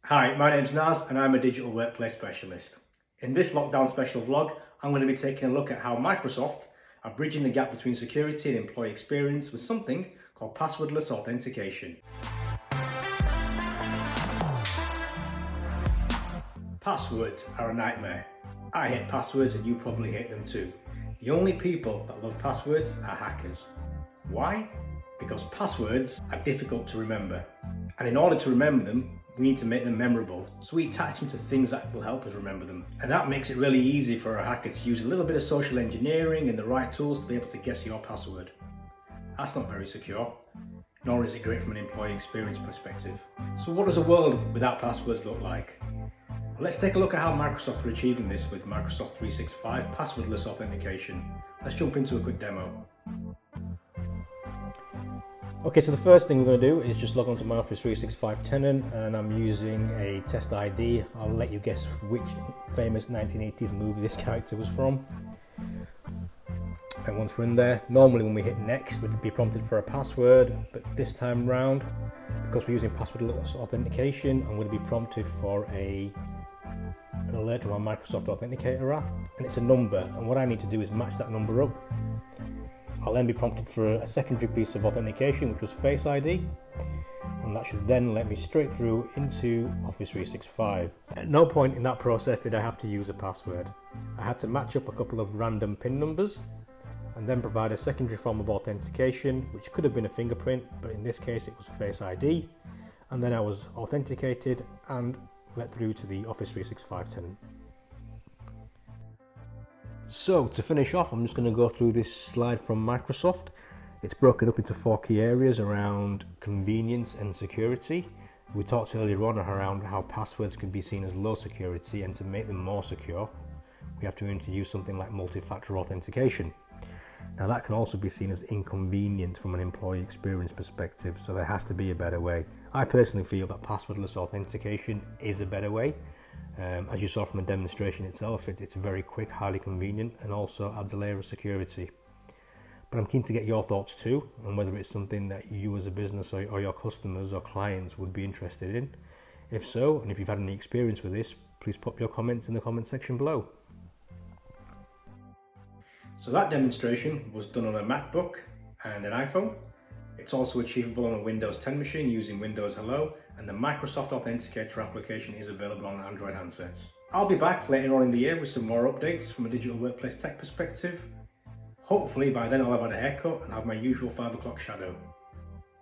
Hi, my name's Naz and I'm a digital workplace specialist. In this lockdown special vlog, I'm going to be taking a look at how Microsoft are bridging the gap between security and employee experience with something called passwordless authentication. Passwords are a nightmare. I hate passwords and you probably hate them too. The only people that love passwords are hackers. Why? Because passwords are difficult to remember. And in order to remember them, we need to make them memorable. So we attach them to things that will help us remember them. And that makes it really easy for a hacker to use a little bit of social engineering and the right tools to be able to guess your password. That's not very secure, nor is it great from an employee experience perspective. So what does a world without passwords look like? Let's take a look at how Microsoft are achieving this with Microsoft 365 passwordless authentication. Let's jump into a quick demo. Okay, so the first thing we're going to do is just log onto my Office 365 tenant, and I'm using a test ID. I'll let you guess which famous 1980s movie this character was from. And once we're in there, normally when we hit next we'd be prompted for a password, but this time round, because we're using passwordless authentication, I'm going to be prompted for an alert to my Microsoft Authenticator app, and it's a number, and what I need to do is match that number up. I'll then be prompted for a secondary piece of authentication, which was Face ID, and that should then let me straight through into Office 365. At no point in that process did I have to use a password. I had to match up a couple of random PIN numbers and then provide a secondary form of authentication, which could have been a fingerprint, but in this case it was Face ID, and then I was authenticated and let through to the Office 365 tenant. So to finish off, I'm just going to go through this slide from Microsoft. It's broken up into 4 key areas around convenience and security. We talked earlier on around how passwords can be seen as low security, and to make them more secure, we have to introduce something like multi-factor authentication. Now that can also be seen as inconvenient from an employee experience perspective, so there has to be a better way. I personally feel that passwordless authentication is a better way. As you saw from the demonstration itself, it's very quick, highly convenient, and also adds a layer of security. But I'm keen to get your thoughts too, on whether it's something that you as a business or your customers or clients would be interested in. If so, and if you've had any experience with this, please pop your comments in the comment section below. So that demonstration was done on a MacBook and an iPhone. It's also achievable on a Windows 10 machine using Windows Hello, and the Microsoft Authenticator application is available on Android handsets. I'll be back later on in the year with some more updates from a digital workplace tech perspective. Hopefully by then I'll have had a haircut and have my usual 5 o'clock shadow.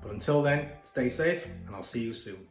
But until then, stay safe and I'll see you soon.